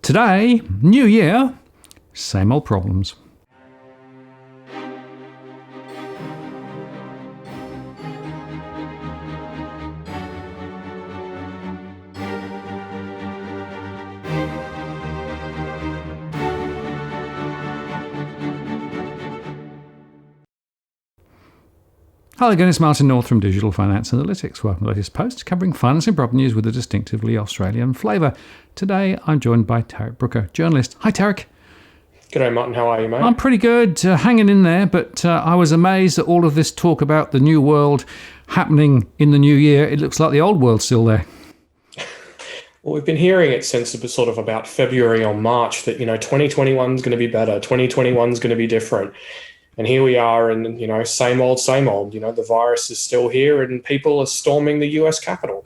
Today, new year, same old problems. Hello again, it's Martin North from Digital Finance Analytics. Welcome to the latest post covering finance and property news with a distinctively Australian flavour. Today I'm joined by Tarric Brooker, journalist. Hi Tarric. G'day Martin, how are you, mate? I'm pretty good, hanging in there, but I was amazed at all of this talk about the new world happening in the new year. It looks like the old world's still there. Well, we've been hearing it since sort of about February or March that, 2021 is going to be better, 2021 is going to be different. And here we are, and, same old, same old. The virus is still here and people are storming the US Capitol.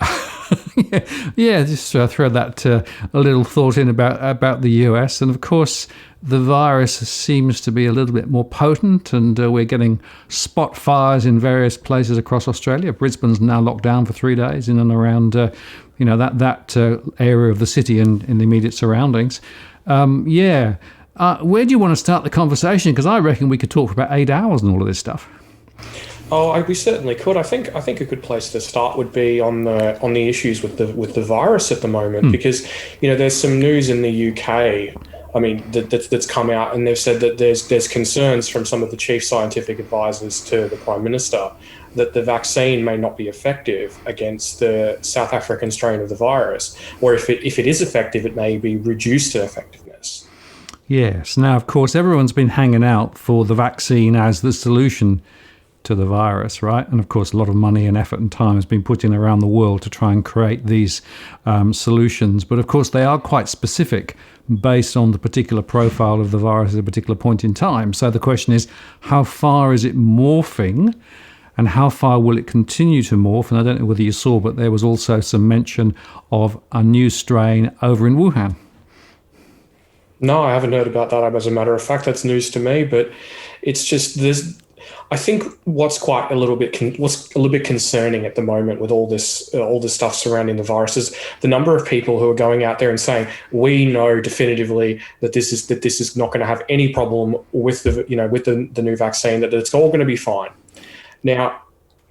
Yeah, just throw that a little thought in about the US. And of course, the virus seems to be a little bit more potent, and we're getting spot fires in various places across Australia. Brisbane's now locked down for 3 days in and around, that area of the city and in the immediate surroundings. Where do you want to start the conversation? Because I reckon we could talk for about 8 hours on all of this stuff. Oh, we certainly could. I think a good place to start would be on the issues with the virus at the moment, because there's some news in the UK. I mean, that's come out, and they've said that there's concerns from some of the chief scientific advisors to the Prime Minister that the vaccine may not be effective against the South African strain of the virus, or if it is effective, it may be reduced to effectiveness. Yes. Now, of course, everyone's been hanging out for the vaccine as the solution to the virus, right? And of course, a lot of money and effort and time has been put in around the world to try and create these solutions. But of course, they are quite specific based on the particular profile of the virus at a particular point in time. So the question is, how far is it morphing? And how far will it continue to morph? And I don't know whether you saw, but there was also some mention of a new strain over in Wuhan. No, I haven't heard about that. As a matter of fact, that's news to me. But it's just I think what's a little bit concerning at the moment with all this stuff surrounding the virus is the number of people who are going out there and saying we know definitively that this is not going to have any problem with the new vaccine, that it's all going to be fine. Now,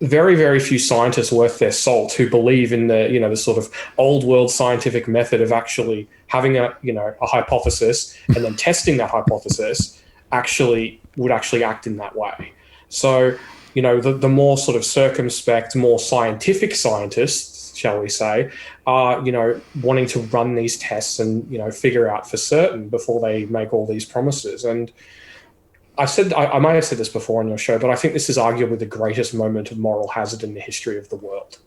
very, very few scientists worth their salt who believe in the sort of old world scientific method of actually having a hypothesis and then testing that hypothesis would actually act in that way. So, the more sort of circumspect, more scientific scientists, shall we say, are, wanting to run these tests and, figure out for certain before they make all these promises. And I might have said this before on your show, but I think this is arguably the greatest moment of moral hazard in the history of the world.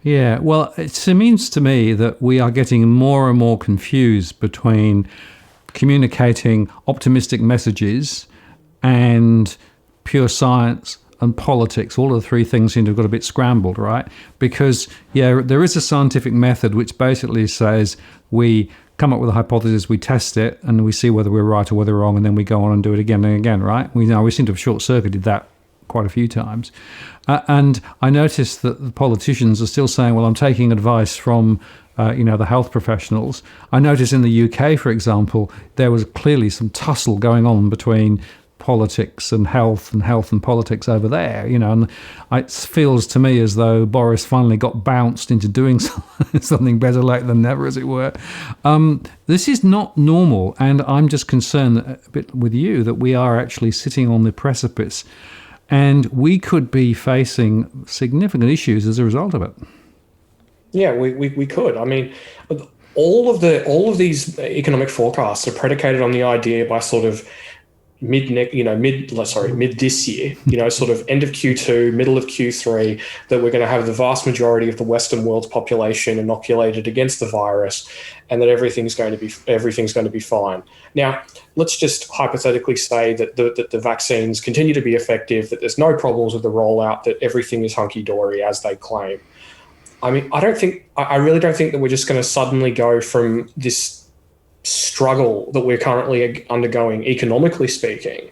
Yeah, well, it seems to me that we are getting more and more confused between communicating optimistic messages and pure science and politics. All of the three things seem to have got a bit scrambled, right? Because, there is a scientific method which basically says we come up with a hypothesis, we test it, and we see whether we're right or whether we're wrong, and then we go on and do it again and again, right? We seem to have short-circuited that quite a few times. And I noticed that the politicians are still saying, well, I'm taking advice from the health professionals. I noticed in the UK, for example, there was clearly some tussle going on between politics and health and politics over there, and it feels to me as though Boris finally got bounced into doing something better late than never, as it were. This is not normal, and I'm just concerned a bit with you that we are actually sitting on the precipice, and we could be facing significant issues as a result of it. Yeah, we could. I mean, all of these economic forecasts are predicated on the idea by sort of mid this year, sort of end of Q2, middle of Q3, that we're going to have the vast majority of the Western world's population inoculated against the virus, and that everything's going to be fine. Now, let's just hypothetically say that the vaccines continue to be effective, that there's no problems with the rollout, that everything is hunky-dory as they claim. I mean, I really don't think that we're just going to suddenly go from this struggle that we're currently undergoing, economically speaking,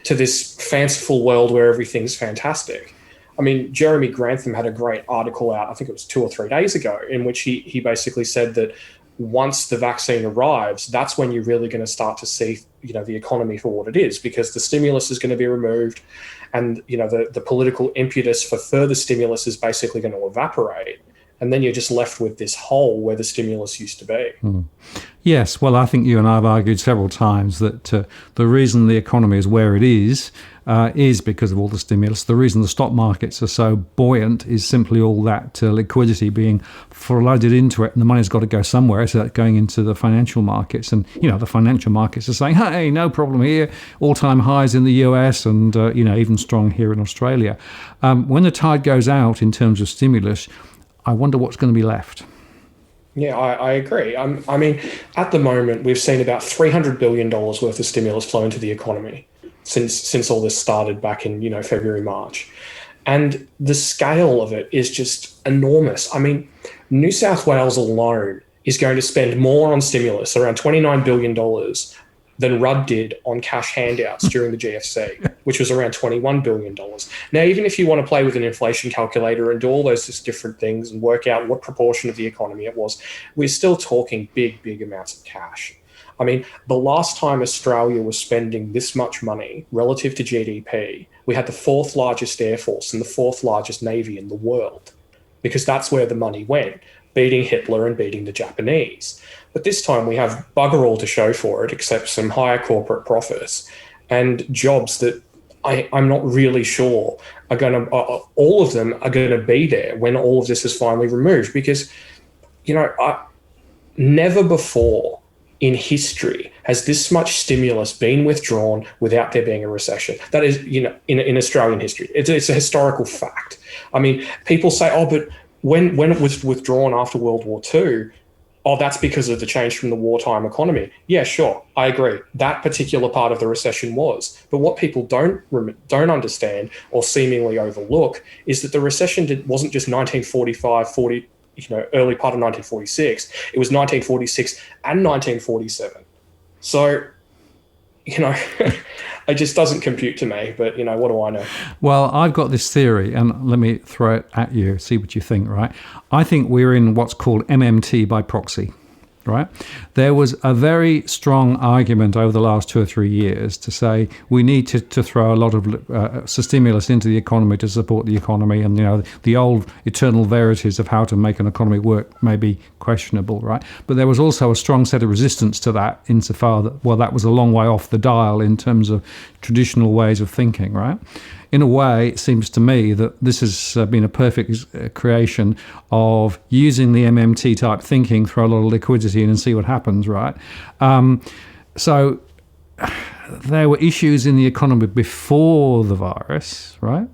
to this fanciful world where everything's fantastic. I mean, Jeremy Grantham had a great article out, I think it was 2 or 3 days ago, in which he basically said that once the vaccine arrives, that's when you're really going to start to see, the economy for what it is, because the stimulus is going to be removed, and the political impetus for further stimulus is basically going to evaporate, and then you're just left with this hole where the stimulus used to be. Yes, well, I think you and I have argued several times that the reason the economy is where it is because of all the stimulus. The reason the stock markets are so buoyant is simply all that liquidity being flooded into it, and the money's got to go somewhere, so that's going into the financial markets. And, the financial markets are saying, hey, no problem here, all-time highs in the US and, even strong here in Australia. When the tide goes out in terms of stimulus, I wonder what's going to be left. Yeah, I agree. I mean, at the moment, we've seen about $300 billion worth of stimulus flow into the economy since all this started back in, February, March. And the scale of it is just enormous. I mean, New South Wales alone is going to spend more on stimulus, around $29 billion, than Rudd did on cash handouts during the GFC, which was around $21 billion. Now, even if you want to play with an inflation calculator and do all those just different things and work out what proportion of the economy it was, we're still talking big, big amounts of cash. I mean, the last time Australia was spending this much money relative to GDP, we had the fourth largest air force and the fourth largest navy in the world, because that's where the money went, beating Hitler and beating the Japanese. But this time we have bugger all to show for it, except some higher corporate profits and jobs that I'm not really sure are going to, all of them are going to be there when all of this is finally removed. Because, never before in history has this much stimulus been withdrawn without there being a recession. That is, in Australian history, it's a historical fact. I mean, people say, but when it was withdrawn after World War II, that's because of the change from the wartime economy. Yeah, sure, I agree. That particular part of the recession was. But what people don't understand or seemingly overlook is that the recession wasn't just 1945, 40, early part of 1946. It was 1946 and 1947. So, it just doesn't compute to me, but, what do I know? Well, I've got this theory, and let me throw it at you, see what you think, right? I think we're in what's called MMT by proxy, right? There was a very strong argument over the last 2 or 3 years to say we need to throw a lot of stimulus into the economy to support the economy, and the old eternal verities of how to make an economy work may be questionable, right? But there was also a strong set of resistance to that, insofar that, that was a long way off the dial in terms of traditional ways of thinking, right? In a way, it seems to me that this has been a perfect creation of using the MMT type thinking, throw a lot of liquidity in and see what happens, right? So there were issues in the economy before the virus, right?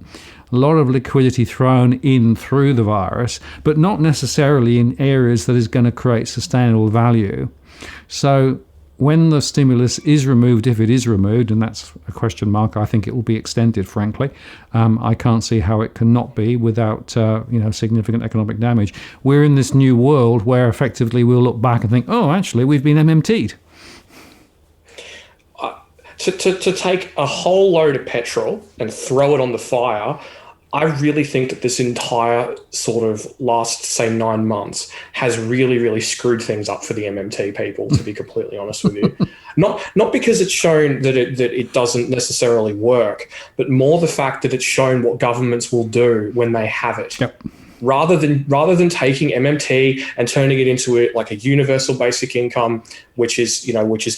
A lot of liquidity thrown in through the virus, but not necessarily in areas that is going to create sustainable value. So when the stimulus is removed, if it is removed, and that's a question mark, I think it will be extended, frankly. I can't see how it cannot be without significant economic damage. We're in this new world where effectively we'll look back and think, actually, we've been MMT'd. To take a whole load of petrol and throw it on the fire, I really think that this entire sort of last, say, 9 months has really, really screwed things up for the MMT people, to be completely honest with you. Not because it's shown that it doesn't necessarily work, but more the fact that it's shown what governments will do when they have it. Yep. Rather than taking MMT and turning it into a universal basic income, which is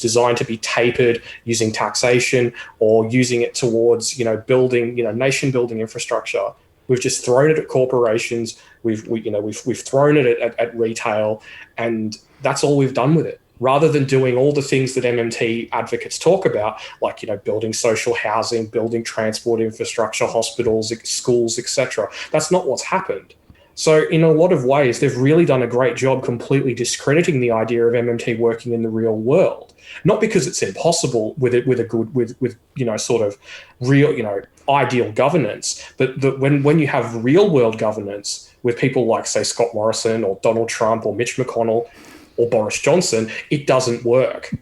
designed to be tapered using taxation, or using it towards building nation building infrastructure, we've just thrown it at corporations. We've thrown it at retail, and that's all we've done with it. Rather than doing all the things that MMT advocates talk about, like building social housing, building transport infrastructure, hospitals, schools, etc. That's not what's happened. So in a lot of ways, they've really done a great job completely discrediting the idea of MMT working in the real world. Not because it's impossible with sort of real, ideal governance, but when you have real world governance with people like, say, Scott Morrison or Donald Trump or Mitch McConnell or Boris Johnson, it doesn't work.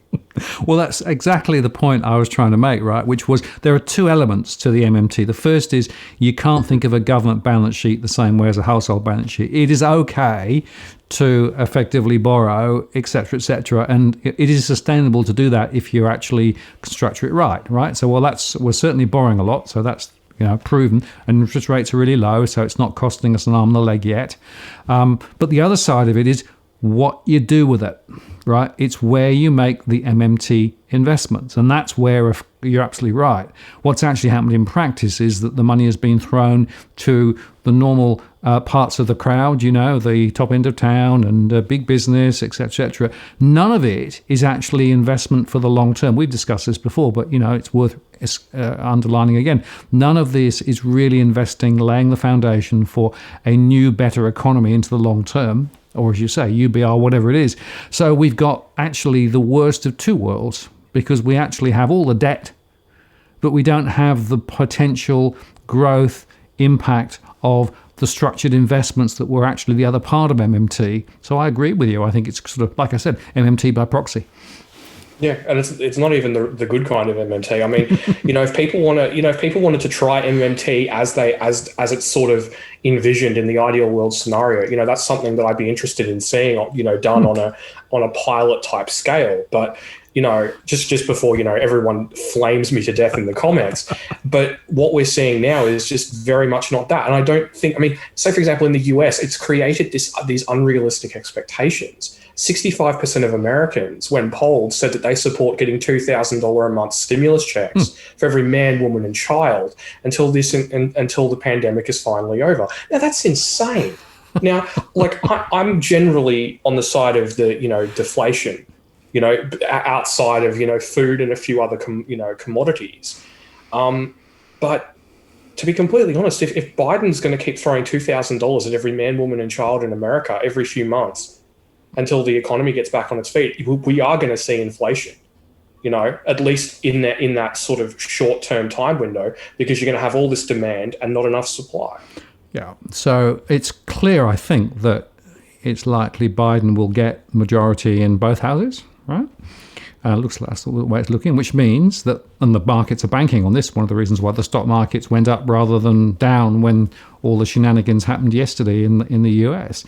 Well, that's exactly the point I was trying to make, right? Which was there are two elements to the MMT. The first is you can't think of a government balance sheet the same way as a household balance sheet. It is okay to effectively borrow, et cetera, and it is sustainable to do that if you actually structure it right? So, well, we're certainly borrowing a lot, so that's proven, and interest rates are really low, so it's not costing us an arm and a leg yet. But the other side of it is what you do with it, right? It's where you make the MMT investments, and that's where, if you're absolutely right, what's actually happened in practice is that the money has been thrown to the normal parts of the crowd, the top end of town and big business, etc. None of it is actually investment for the long term. We've discussed this before, but it's worth underlining again. None of this is really investing, laying the foundation for a new, better economy into the long term, or as you say, UBR, whatever it is. So we've got actually the worst of two worlds, because we actually have all the debt, but we don't have the potential growth impact of the structured investments that were actually the other part of MMT. So I agree with you. I think it's sort of, like I said, MMT by proxy. Yeah, and it's not even the good kind of MMT. I mean, if people wanted to try MMT as it's sort of envisioned in the ideal world scenario, that's something that I'd be interested in seeing, done on a pilot type scale. But just before everyone flames me to death in the comments, but what we're seeing now is just very much not that. And I don't think, say for example in the US, it's created these unrealistic expectations. 65% of Americans, when polled, said that they support getting $2,000 a month stimulus checks for every man, woman, and child until the pandemic is finally over. Now that's insane. Now, I'm generally on the side of the deflation, outside of food and a few other commodities, but to be completely honest, if Biden's going to keep throwing $2,000 at every man, woman, and child in America every few months until the economy gets back on its feet, we are going to see inflation, at least in that sort of short-term time window, because you're going to have all this demand and not enough supply. Yeah. So it's clear, I think, that it's likely Biden will get majority in both houses, right? Looks like that's the way it's looking, which means that, and the markets are banking on this, one of the reasons why the stock markets went up rather than down when all the shenanigans happened yesterday in the US.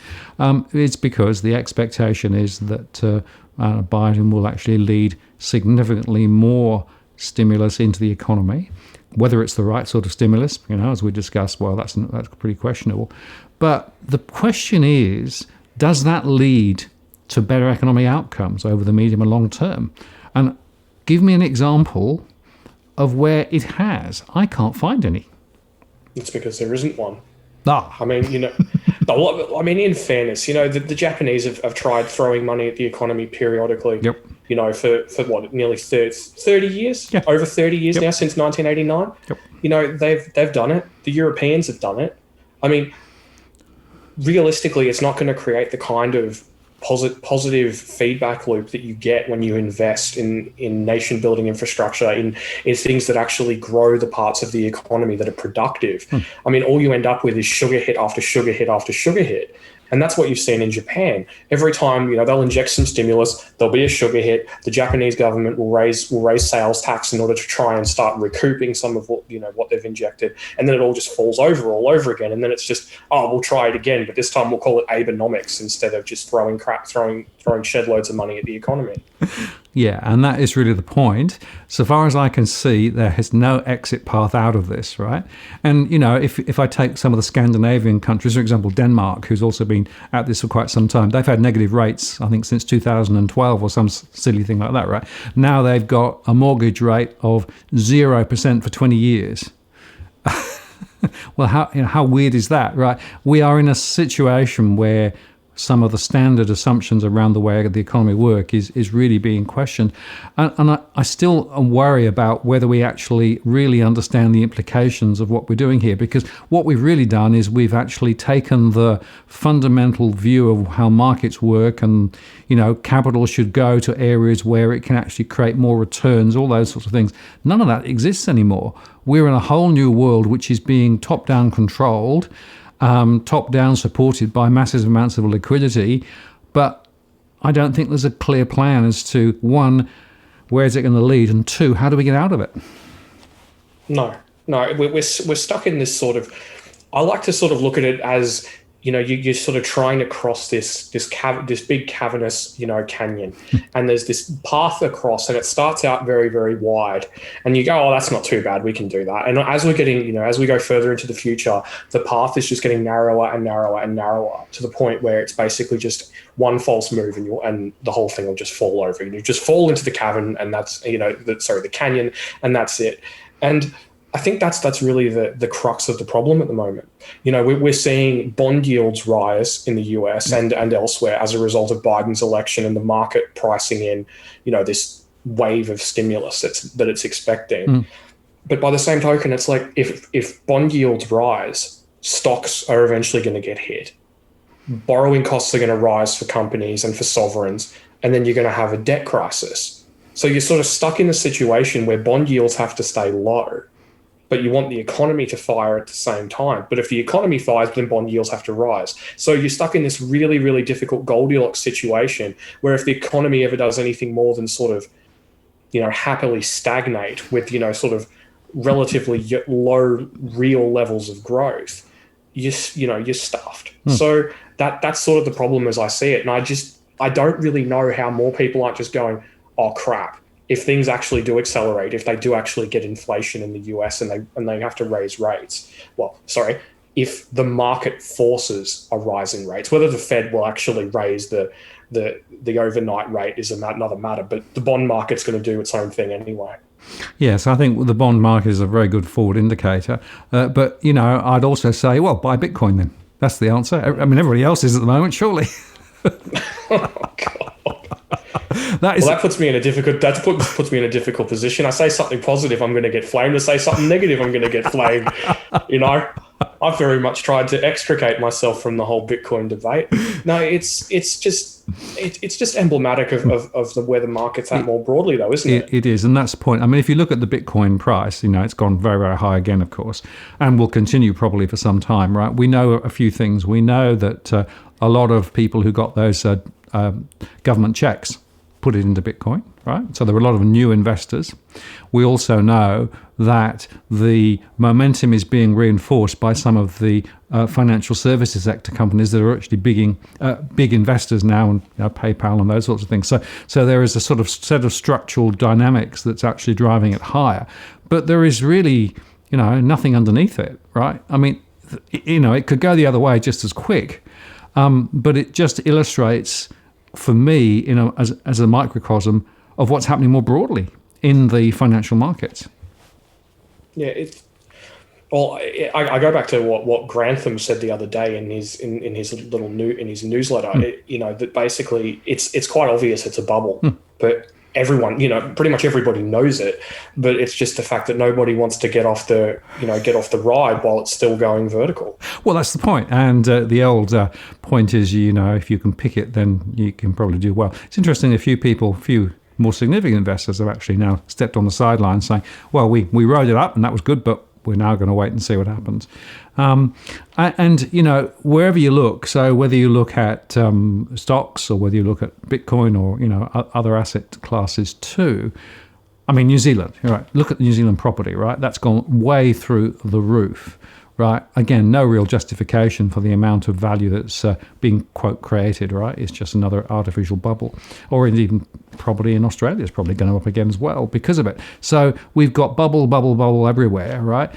It's because the expectation is that Biden will actually lead significantly more stimulus into the economy. Whether it's the right sort of stimulus, as we discussed, well, that's pretty questionable. But the question is, does that lead to better economic outcomes over the medium and long term? And give me an example of where it has. I can't find any. It's because there isn't one. Ah. In fairness, the Japanese have tried throwing money at the economy periodically. Yep. For what, nearly 30 years? Yeah. Over 30 years now, since 1989. Yep. They've done it. The Europeans have done it. Realistically, it's not going to create the kind of positive feedback loop that you get when you invest in nation building infrastructure, in things that actually grow the parts of the economy that are productive. All you end up with is sugar hit after sugar hit after sugar hit. And that's what you've seen in Japan. Every time, they'll inject some stimulus, there'll be a sugar hit. The Japanese government will raise sales tax in order to try and start recouping some of what they've injected. And then it all just falls over all over again. And then it's just, we'll try it again, but this time we'll call it Abenomics instead of just throwing shed loads of money at the economy. Yeah, and that is really the point. So far as I can see, there is no exit path out of this, right? And, if I take some of the Scandinavian countries, for example, Denmark, who's also been at this for quite some time, they've had negative rates, I think, since 2012 or some silly thing like that, right? Now they've got a mortgage rate of 0% for 20 years. Well, how weird is that, right? We are in a situation where some of the standard assumptions around the way the economy work is really being questioned. And I still worry about whether we actually really understand the implications of what we're doing here, because what we've really done is we've actually taken the fundamental view of how markets work and, capital should go to areas where it can actually create more returns, all those sorts of things. None of that exists anymore. We're in a whole new world which is being top-down controlled, top-down supported by massive amounts of liquidity, but I don't think there's a clear plan as to, one, where's it going to lead? And two, how do we get out of it? No, we're stuck in this sort of. I like to sort of look at it as, you're sort of trying to cross this big cavernous, canyon, and there's this path across, and it starts out very, very wide, and you go, oh, that's not too bad, we can do that. And as we're getting, as we go further into the future, the path is just getting narrower and narrower and narrower to the point where it's basically just one false move, and the whole thing will just fall over. You just fall into the cavern, and that's the canyon, and that's it. And I think that's really the crux of the problem at the moment. We're seeing bond yields rise in the US and elsewhere as a result of Biden's election and the market pricing in, this wave of stimulus that it's expecting. But by the same token, it's like if bond yields rise, stocks are eventually going to get hit. Borrowing costs are going to rise for companies and for sovereigns, and then you're going to have a debt crisis. So you're sort of stuck in a situation where bond yields have to stay low, but you want the economy to fire at the same time. But if the economy fires, then bond yields have to rise. So you're stuck in this really, really difficult Goldilocks situation where if the economy ever does anything more than sort of, happily stagnate with, sort of relatively low real levels of growth, you're stuffed. So that's sort of the problem as I see it. And I don't really know how more people aren't just going, oh, crap. If things actually do accelerate, if they do actually get inflation in the US and they have to raise rates, if the market forces a rise in rates, whether the Fed will actually raise the overnight rate is another matter, but the bond market's going to do its own thing anyway. Yes, I think the bond market is a very good forward indicator. But, I'd also say, well, buy Bitcoin then. That's the answer. I mean, everybody else is at the moment, surely. Oh, God. That puts me in a difficult position. I say something positive, I'm going to get flamed. I say something negative, I'm going to get flamed. I've very much tried to extricate myself from the whole Bitcoin debate. No, it's just emblematic of where the market's at more broadly, though, isn't it? It is, and that's the point. I mean, if you look at the Bitcoin price, it's gone very, very high again, of course, and will continue probably for some time, right? We know a few things. We know that a lot of people who got those government checks put it into Bitcoin, right? So there were a lot of new investors. We also know that the momentum is being reinforced by some of the financial services sector companies that are actually big investors now, and PayPal and those sorts of things. So there is a sort of set of structural dynamics that's actually driving it higher. But there is really, nothing underneath it, right? I mean, it could go the other way just as quick, but it just illustrates, for me, as a microcosm of what's happening more broadly in the financial markets. Yeah, I go back to what Grantham said the other day in his newsletter. That basically it's quite obvious it's a bubble, but everyone, pretty much everybody knows it. But it's just the fact that nobody wants to get off the ride while it's still going vertical. Well, that's the point. And the old point is, if you can pick it, then you can probably do well. It's interesting. A few more significant investors have actually now stepped on the sidelines saying, well, we rode it up and that was good, but we're now going to wait and see what happens. And wherever you look, so whether you look at stocks or whether you look at Bitcoin or, other asset classes too, I mean, New Zealand, right? Look at New Zealand property, right? That's gone way through the roof, right? Again, no real justification for the amount of value that's being, quote, created, right? It's just another artificial bubble. Or indeed, property in Australia is probably going up again as well because of it. So we've got bubble everywhere, right?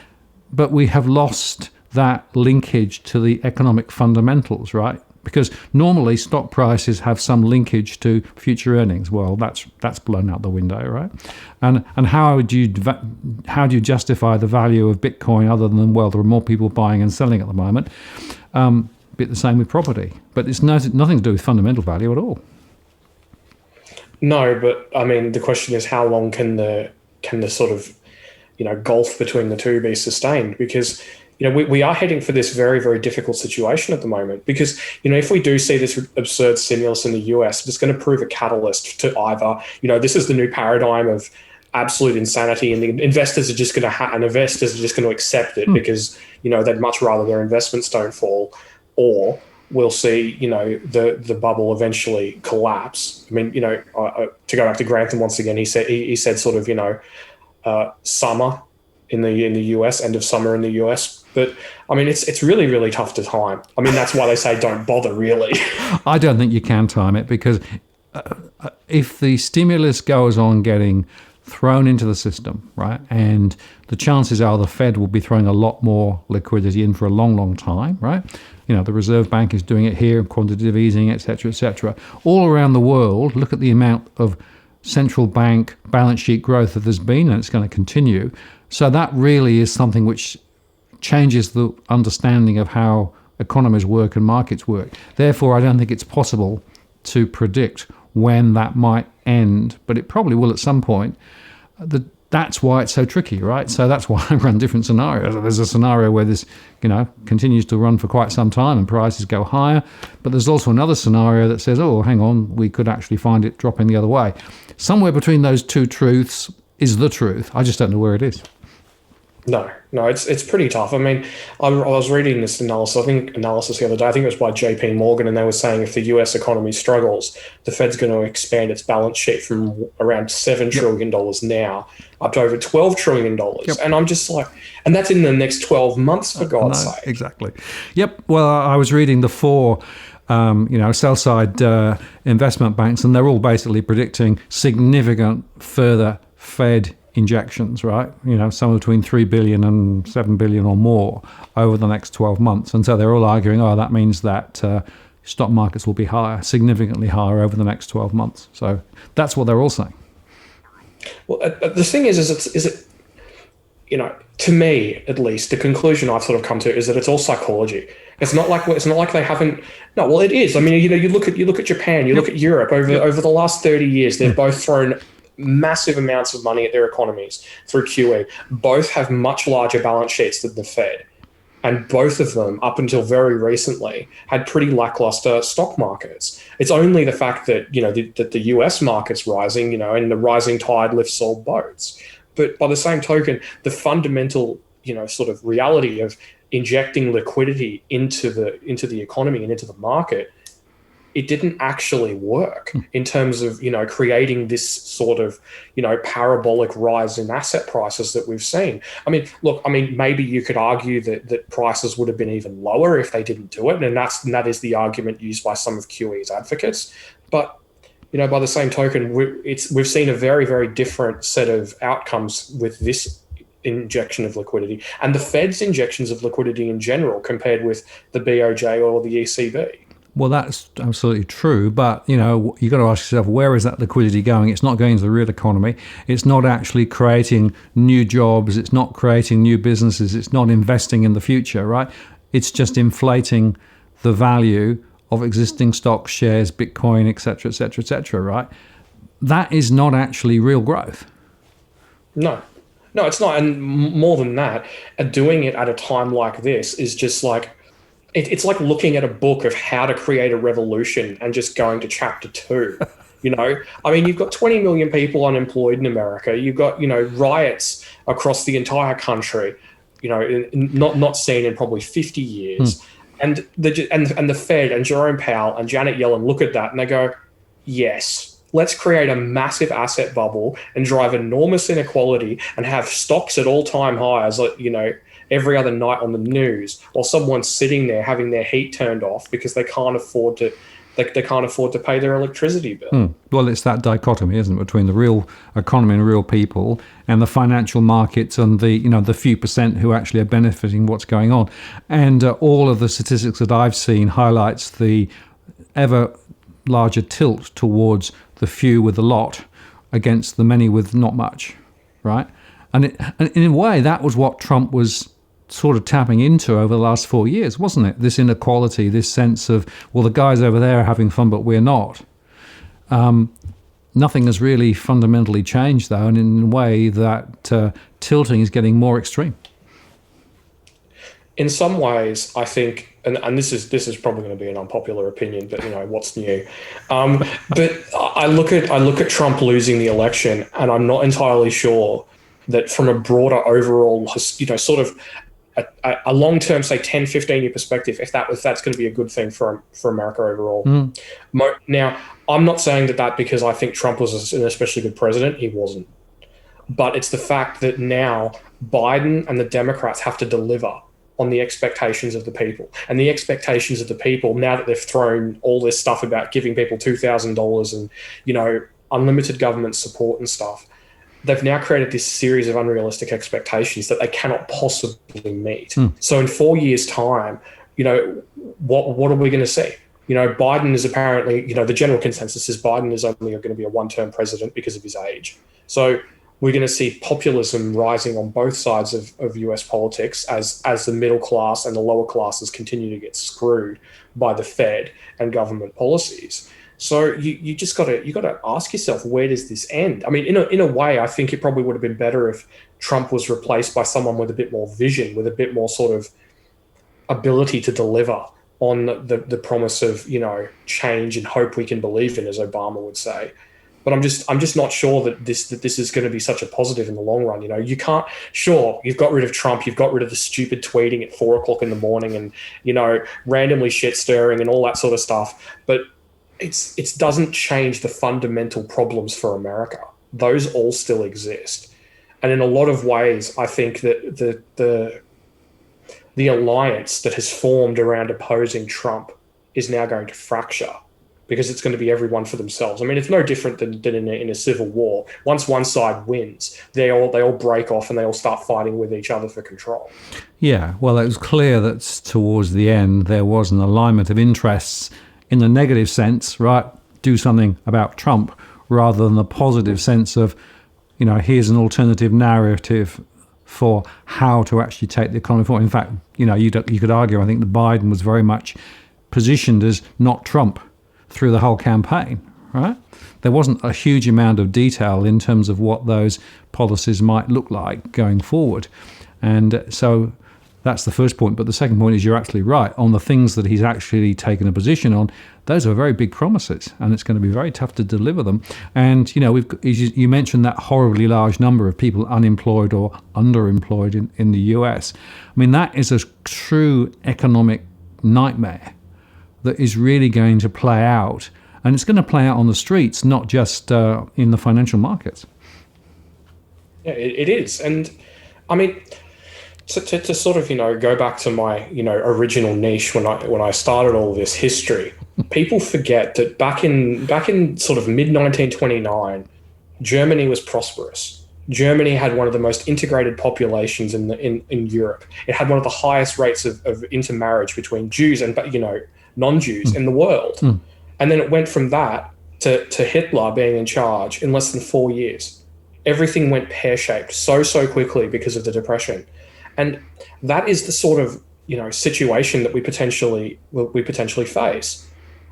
But we have lost that linkage to the economic fundamentals, right? Because normally stock prices have some linkage to future earnings. Well, that's blown out the window, right? And how do you justify the value of Bitcoin other than, well, there are more people buying and selling at the moment? Bit the same with property, but it's nothing to do with fundamental value at all. No, but I mean, the question is, how long can the sort of gulf between the two be sustained? Because we are heading for this very, very difficult situation at the moment, because, if we do see this absurd stimulus in the US, it's going to prove a catalyst to either, this is the new paradigm of absolute insanity, and the investors are just going to accept it because, they'd much rather their investments don't fall, or we'll see, the bubble eventually collapse. I mean, to go back to Grantham once again, he said sort of, summer in the US, end of summer in the US. But I mean, it's really, really tough to time. I mean, that's why they say don't bother, really. I don't think you can time it, because if the stimulus goes on getting thrown into the system, right, and the chances are the Fed will be throwing a lot more liquidity in for a long, long time, right? The Reserve Bank is doing it here, quantitative easing, et cetera, all around the world. Look at the amount of central bank balance sheet growth that there's been, and it's going to continue. So that really is something which changes the understanding of how economies work and markets work. Therefore, I don't think it's possible to predict when that might end, but it probably will at some point. That's why it's so tricky, right? So that's why I run different scenarios. There's a scenario where this, continues to run for quite some time and prices go higher. But there's also another scenario that says, oh, hang on, we could actually find it dropping the other way. Somewhere between those two truths is the truth. I just don't know where it is. No, it's pretty tough. I mean, I was reading this analysis the other day. I think it was by JP Morgan, and they were saying if the US economy struggles, the Fed's going to expand its balance sheet from around $7 trillion now up to over $12 trillion. Yep. And I'm just like, and that's in the next 12 months, for God's sake. Exactly. Yep. Well, I was reading the four sell-side investment banks, and they're all basically predicting significant further Fed injections, right? Somewhere between 3 billion and 7 billion or more over the next 12 months. And so they're all arguing, that means that stock markets will be higher, significantly higher over the next 12 months. So that's what they're all saying. Well, the thing is to me, at least, the conclusion I've sort of come to is that it's all psychology. It's not like they haven't. No, well, it is. I mean, you look at Japan, you look at Europe over the last 30 years, they've both thrown massive amounts of money at their economies through QE. Both have much larger balance sheets than the Fed. And both of them, up until very recently, had pretty lackluster stock markets. It's only the fact that, that the US market's rising, and the rising tide lifts all boats. But by the same token, the fundamental, sort of reality of injecting liquidity into the economy and into the market, it didn't actually work in terms of, creating this sort of, parabolic rise in asset prices that we've seen. I mean, look, maybe you could argue that prices would have been even lower if they didn't do it. And that is the argument used by some of QE's advocates. But, by the same token, we've seen a very, very different set of outcomes with this injection of liquidity and the Fed's injections of liquidity in general compared with the BOJ or the ECB. Well, that's absolutely true. But, you've got to ask yourself, where is that liquidity going? It's not going to the real economy. It's not actually creating new jobs. It's not creating new businesses. It's not investing in the future, right? It's just inflating the value of existing stocks, shares, Bitcoin, et cetera, right? That is not actually real growth. No, it's not. And more than that, doing it at a time like this is just like, it's like looking at a book of how to create a revolution and just going to chapter 2. You've got 20 million people unemployed in America. You've got, riots across the entire country, not seen in probably 50 years. And the Fed and Jerome Powell and Janet Yellen look at that and they go, yes, let's create a massive asset bubble and drive enormous inequality and have stocks at all-time highs, every other night on the news, while someone's sitting there having their heat turned off because they can't afford to pay their electricity bill. Well, it's that dichotomy, isn't it, between the real economy and real people and the financial markets and the few percent who actually are benefiting what's going on. And all of the statistics that I've seen highlights the ever larger tilt towards the few with a lot against the many with not much, right? And in a way, that was what Trump was sort of tapping into over the last 4 years, wasn't it? This inequality, this sense of, well, the guys over there are having fun, but we're not. Nothing has really fundamentally changed, though, and in a way that tilting is getting more extreme. In some ways, I think, and this is probably going to be an unpopular opinion, but what's new? But I look at Trump losing the election, and I'm not entirely sure that from a broader overall, sort of a long-term, say 10, 15-year perspective, if that's going to be a good thing for America overall. Now, I'm not saying that because I think Trump was an especially good president. He wasn't. But it's the fact that now Biden and the Democrats have to deliver on the expectations of the people. And the expectations of the people, now that they've thrown all this stuff about giving people $2,000 and, unlimited government support and stuff, they've now created this series of unrealistic expectations that they cannot possibly meet. So in 4 years' time, what are we going to see? Biden is apparently, the general consensus is Biden is only going to be a one-term president because of his age. So we're going to see populism rising on both sides of US politics as the middle class and the lower classes continue to get screwed by the Fed and government policies. So you just got to ask yourself, where does this end? I mean, in a way, I think it probably would have been better if Trump was replaced by someone with a bit more vision, with a bit more sort of ability to deliver on the promise of change and hope we can believe in, as Obama would say. But I'm just not sure that this is going to be such a positive in the long run. You can't. Sure, you've got rid of Trump, you've got rid of the stupid tweeting at 4:00 in the morning, and randomly shit stirring and all that sort of stuff. But it doesn't change the fundamental problems for America. Those all still exist, and in a lot of ways, I think that the alliance that has formed around opposing Trump is now going to fracture, because it's going to be everyone for themselves. I mean, it's no different than in a civil war. Once one side wins, they all break off and they all start fighting with each other for control. Yeah, well, it was clear that towards the end there was an alignment of interests in the negative sense, right? Do something about Trump, rather than the positive sense of, here's an alternative narrative for how to actually take the economy forward. In fact, you could argue, I think that Biden was very much positioned as not Trump through the whole campaign, right? There wasn't a huge amount of detail in terms of what those policies might look like going forward. And so that's the first point. But the second point is, you're absolutely right. On the things that he's actually taken a position on, those are very big promises, and it's going to be very tough to deliver them. And, you mentioned that horribly large number of people unemployed or underemployed in the US. I mean, that is a true economic nightmare that is really going to play out. And it's going to play out on the streets, not just in the financial markets. Yeah, it is. And I mean, to sort of, go back to my, original niche when I started all this history, people forget that back in sort of mid-1929, Germany was prosperous. Germany had one of the most integrated populations in Europe. It had one of the highest rates of intermarriage between Jews and, non-Jews in the world. And then it went from that to Hitler being in charge in less than 4 years. Everything went pear-shaped so quickly because of the Depression. And that is the sort of situation that we potentially face.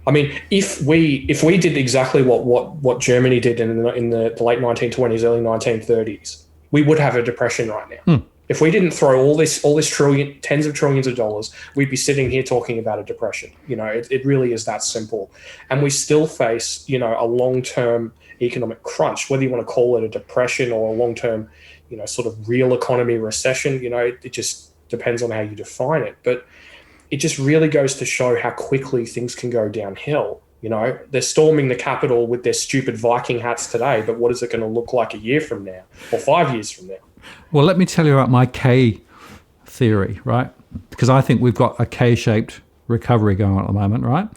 I mean, if we did exactly what Germany did in the late 1920s, early 1930s, we would have a depression right now. If we didn't throw all this tens of trillions of dollars, we'd be sitting here talking about a depression. It really is that simple. And we still face, a long-term economic crunch, whether you want to call it a depression or a long-term, sort of real economy recession. It just depends on how you define it. But it just really goes to show how quickly things can go downhill. They're storming the Capitol with their stupid Viking hats today, but what is it going to look like a year from now or 5 years from now? Well, let me tell you about my K theory, right? Because I think we've got a K-shaped recovery going on at the moment, right?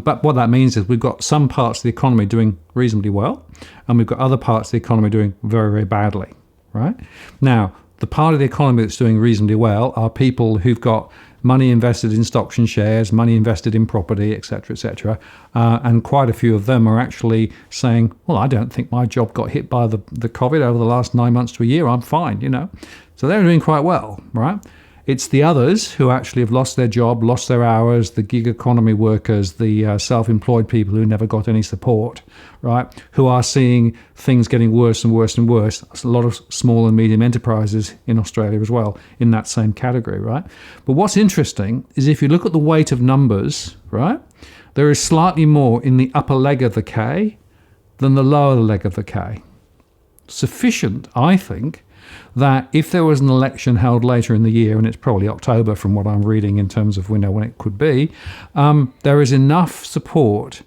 But what that means is we've got some parts of the economy doing reasonably well, and we've got other parts of the economy doing very, very badly, right? Now, the part of the economy that's doing reasonably well are people who've got money invested in stocks and shares, money invested in property, et cetera, and quite a few of them are actually saying, well, I don't think my job got hit by the COVID over the last 9 months to a year. I'm fine, So they're doing quite well, right? It's the others who actually have lost their job, lost their hours, the gig economy workers, the self-employed people who never got any support, right, who are seeing things getting worse and worse and worse. There's a lot of small and medium enterprises in Australia as well in that same category, right? But what's interesting is if you look at the weight of numbers, right, there is slightly more in the upper leg of the K than the lower leg of the K. Sufficient, I think, that if there was an election held later in the year, and it's probably October from what I'm reading in terms of when it could be, there is enough support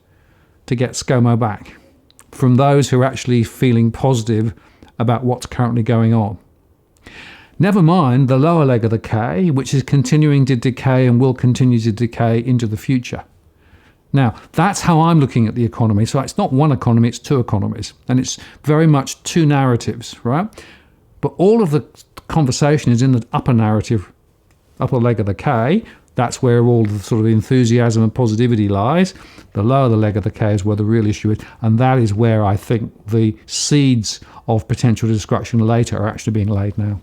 to get ScoMo back from those who are actually feeling positive about what's currently going on. Never mind the lower leg of the K, which is continuing to decay and will continue to decay into the future. Now, that's how I'm looking at the economy. So it's not one economy, it's two economies. And it's very much two narratives, right? But all of the conversation is in the upper narrative, upper leg of the K. That's where all the sort of enthusiasm and positivity lies. The lower the leg of the K is where the real issue is. And that is where I think the seeds of potential destruction later are actually being laid now.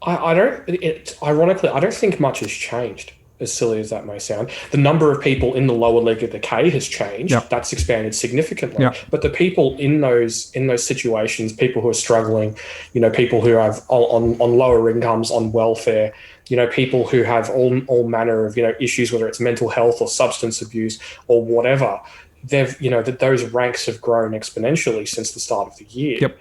Ironically, I don't think much has changed, as silly as that may sound. The number of people in the lower leg of the K has changed. Yep. That's expanded significantly. Yep. But the people in those situations, people who are struggling, people who have on lower incomes, on welfare, people who have all manner of issues, whether it's mental health or substance abuse or whatever, they've that those ranks have grown exponentially since the start of the year. Yep.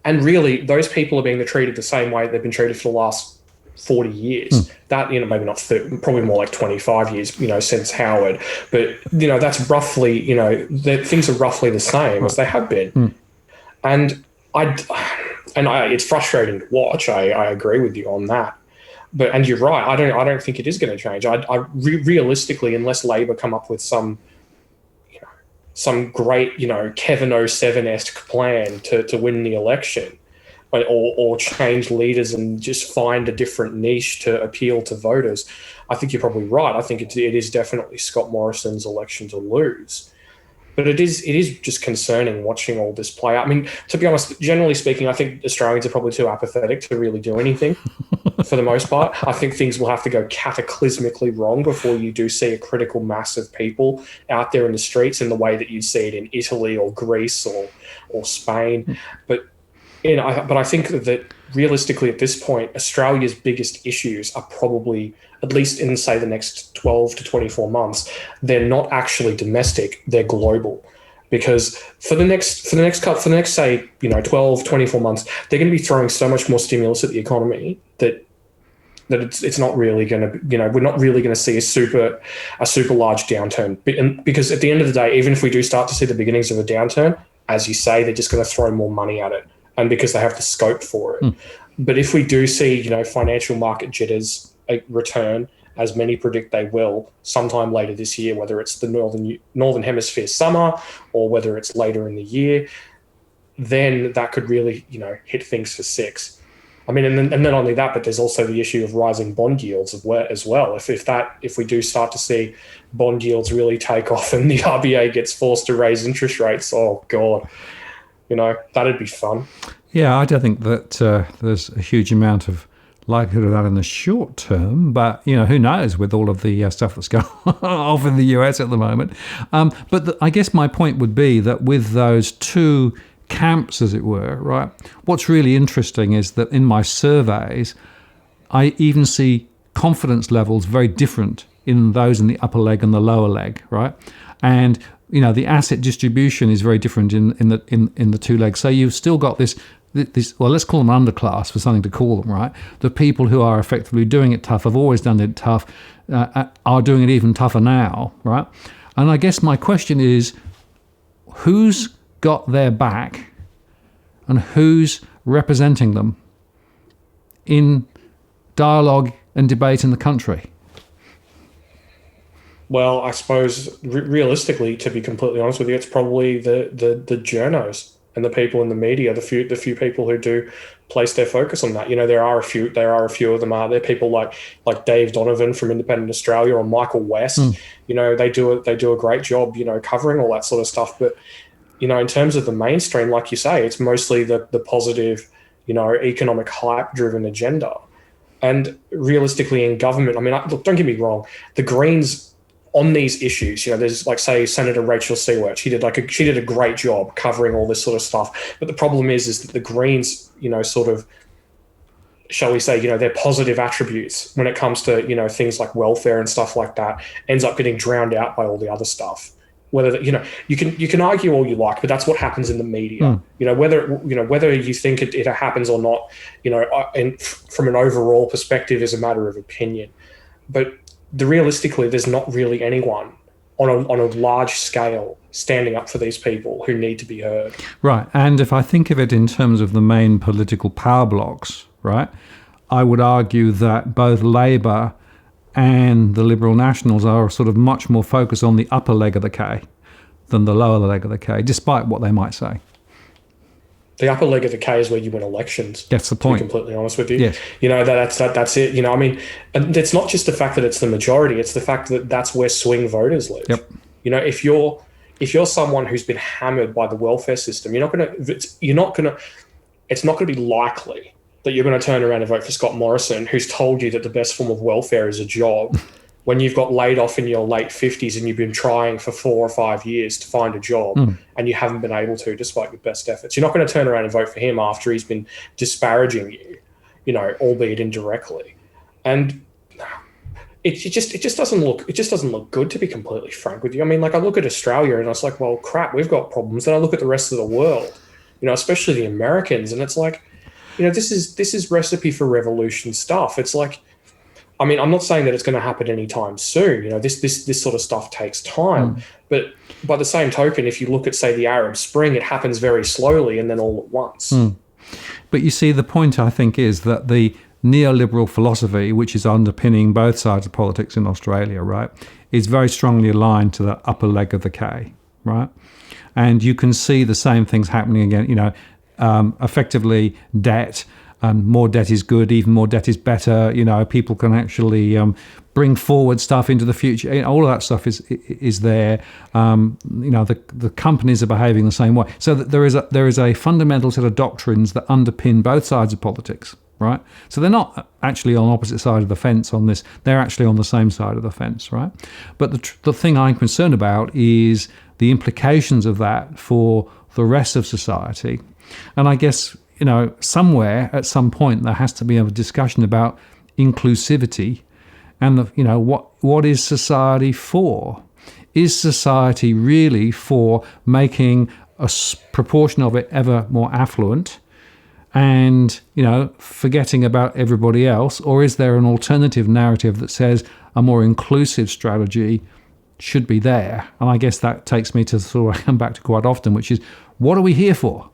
And really, those people are being treated the same way they've been treated for the last 40 years. That, maybe not 30, probably more like 25 years, since Howard. But, that's roughly, things are roughly the same as they have been. And it's frustrating to watch. I agree with you on that. And you're right. I don't think it is going to change. Realistically, unless Labor come up with some great, Kevin 07-esque plan to win the election, or change leaders and just find a different niche to appeal to voters, I think you're probably right. I think it is definitely Scott Morrison's election to lose. But it is just concerning watching all this play out. I mean, to be honest, generally speaking, I think Australians are probably too apathetic to really do anything for the most part. I think things will have to go cataclysmically wrong before you do see a critical mass of people out there in the streets in the way that you'd see it in Italy or Greece or Spain. But I think that realistically at this point, Australia's biggest issues are probably, at least in, say, the next 12 to 24 months, they're not actually domestic, they're global. Because for the next say, 12, 24 months, they're going to be throwing so much more stimulus at the economy that it's not really going to, we're not really going to see a super large downturn. Because at the end of the day, even if we do start to see the beginnings of a downturn, as you say, they're just going to throw more money at it, and because they have the scope for it. But if we do see, financial market jitters return, as many predict they will, sometime later this year, whether it's the northern hemisphere summer or whether it's later in the year, then that could really, hit things for six. I mean, and then only that, but there's also the issue of rising bond yields as well. If we do start to see bond yields really take off and the RBA gets forced to raise interest rates, oh God, that'd be fun. Yeah, I don't think that there's a huge amount of likelihood of that in the short term, but who knows with all of the stuff that's going off in the US at the moment. But I guess my point would be that with those two camps, as it were, right, what's really interesting is that in my surveys, I even see confidence levels very different in those in the upper leg and the lower leg, right? And the asset distribution is very different in the two legs. So you've still got this, well, let's call them underclass for something to call them, right? The people who are effectively doing it tough, have always done it tough, are doing it even tougher now, right? And I guess my question is, who's got their back and who's representing them in dialogue and debate in the country? Well, I suppose realistically, to be completely honest with you, it's probably the journos and the people in the media, the few people who do place their focus on that. There are a few of them out there. People like Dave Donovan from Independent Australia or Michael West. They do a great job, covering all that sort of stuff. But in terms of the mainstream, like you say, it's mostly the positive, economic hype driven agenda. And realistically, in government, I mean, look, don't get me wrong, the Greens on these issues, there's say Senator Rachel Seward. She did a great job covering all this sort of stuff. But the problem is that the Greens, sort of, shall we say, their positive attributes when it comes to things like welfare and stuff like that ends up getting drowned out by all the other stuff. Whether you can argue all you like, but that's what happens in the media. Whether you think it happens or not, and from an overall perspective is a matter of opinion. But realistically, there's not really anyone on a large scale standing up for these people who need to be heard. Right. And if I think of it in terms of the main political power blocks, right, I would argue that both Labour and the Liberal Nationals are sort of much more focused on the upper leg of the K than the lower leg of the K, despite what they might say. The upper leg of the K is where you win elections. That's the point. To be completely honest with you, yes. That's it. I mean, and it's not just the fact that it's the majority; it's the fact that that's where swing voters live. Yep. If you're someone who's been hammered by the welfare system, it's not gonna be likely that you're going to turn around and vote for Scott Morrison, who's told you that the best form of welfare is a job, when you've got laid off in your late 50s and you've been trying for 4 or 5 years to find a job and you haven't been able to, despite your best efforts. You're not going to turn around and vote for him after he's been disparaging you, albeit indirectly. And it just doesn't look good, to be completely frank with you. I mean, like, I look at Australia and I was like, well, crap, we've got problems. Then I look at the rest of the world, especially the Americans, and it's like, this is recipe for revolution stuff. It's like, I mean, I'm not saying that it's going to happen anytime soon. This sort of stuff takes time. But by the same token, if you look at, say, the Arab Spring, it happens very slowly and then all at once. But you see, the point, I think, is that the neoliberal philosophy, which is underpinning both sides of politics in Australia, right, is very strongly aligned to the upper leg of the K, right? And you can see the same things happening again, effectively debt. More debt is good, even more debt is better. People can actually bring forward stuff into the future. All of that stuff is there. The companies are behaving the same way. So that there is a fundamental set of doctrines that underpin both sides of politics, right? So they're not actually on opposite sides of the fence on this. They're actually on the same side of the fence, right? But the thing I'm concerned about is the implications of that for the rest of society. And I guess, somewhere at some point there has to be a discussion about inclusivity and what is society for? Is society really for making a proportion of it ever more affluent and, forgetting about everybody else? Or is there an alternative narrative that says a more inclusive strategy should be there? And I guess that takes me to sort of come back to quite often, which is, what are we here for?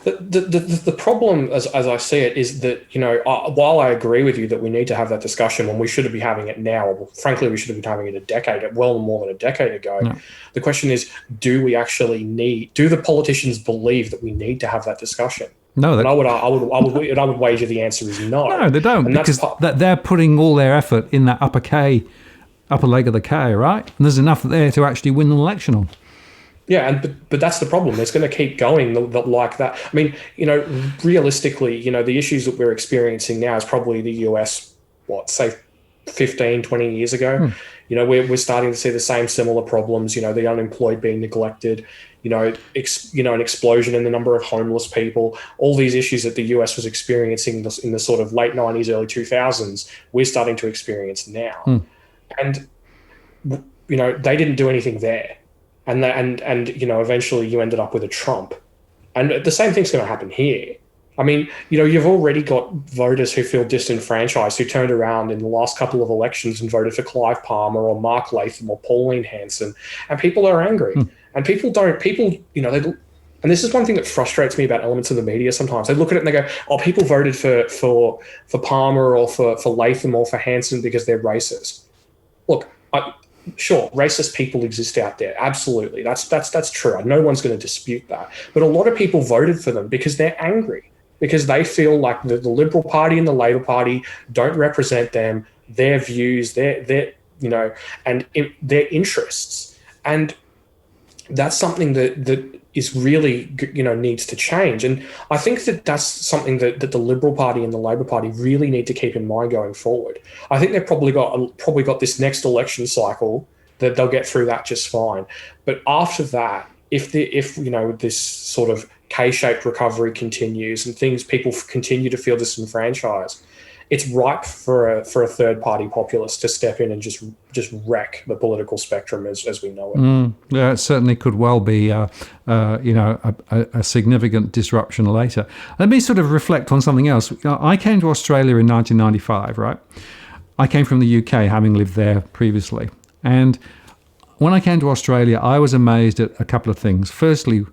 The problem, as I see it, is that, while I agree with you that we need to have that discussion when we should be having it now, or frankly, we should have been having it well more than a decade ago. No. The question is, do the politicians believe that we need to have that discussion? No, and I would wager the answer is no. No, they don't, and because they're putting all their effort in that upper leg of the K, right? And there's enough there to actually win an election on. Yeah, but that's the problem. It's going to keep going like that. I mean, realistically, the issues that we're experiencing now is probably the US, say 15, 20 years ago. We're starting to see the same similar problems, the unemployed being neglected, an explosion in the number of homeless people, all these issues that the US was experiencing in the sort of late 90s, early 2000s, we're starting to experience now. And, they didn't do anything there. And eventually you ended up with a Trump. And the same thing's going to happen here. I mean, you've already got voters who feel disenfranchised, who turned around in the last couple of elections and voted for Clive Palmer or Mark Latham or Pauline Hanson, and people are angry. And and this is one thing that frustrates me about elements of the media sometimes. They look at it and they go, oh, people voted for Palmer or for Latham or for Hanson because they're racist. Look, sure, racist people exist out there. Absolutely. That's true. No one's going to dispute that. But a lot of people voted for them because they're angry, because they feel like the Liberal Party and the Labor Party don't represent them, their views, their their interests. And that's something that is really, needs to change. And I think that's something that the Liberal Party and the Labor Party really need to keep in mind going forward. I think they've probably got this next election cycle that they'll get through that just fine. But after that, if this sort of K-shaped recovery continues and people continue to feel disenfranchised, it's ripe for a third party populist to step in and just wreck the political spectrum as we know it. Yeah, it certainly could well be, a significant disruption later. Let me sort of reflect on something else. I came to Australia in 1995, right? I came from the UK, having lived there previously. And when I came to Australia, I was amazed at a couple of things. Firstly,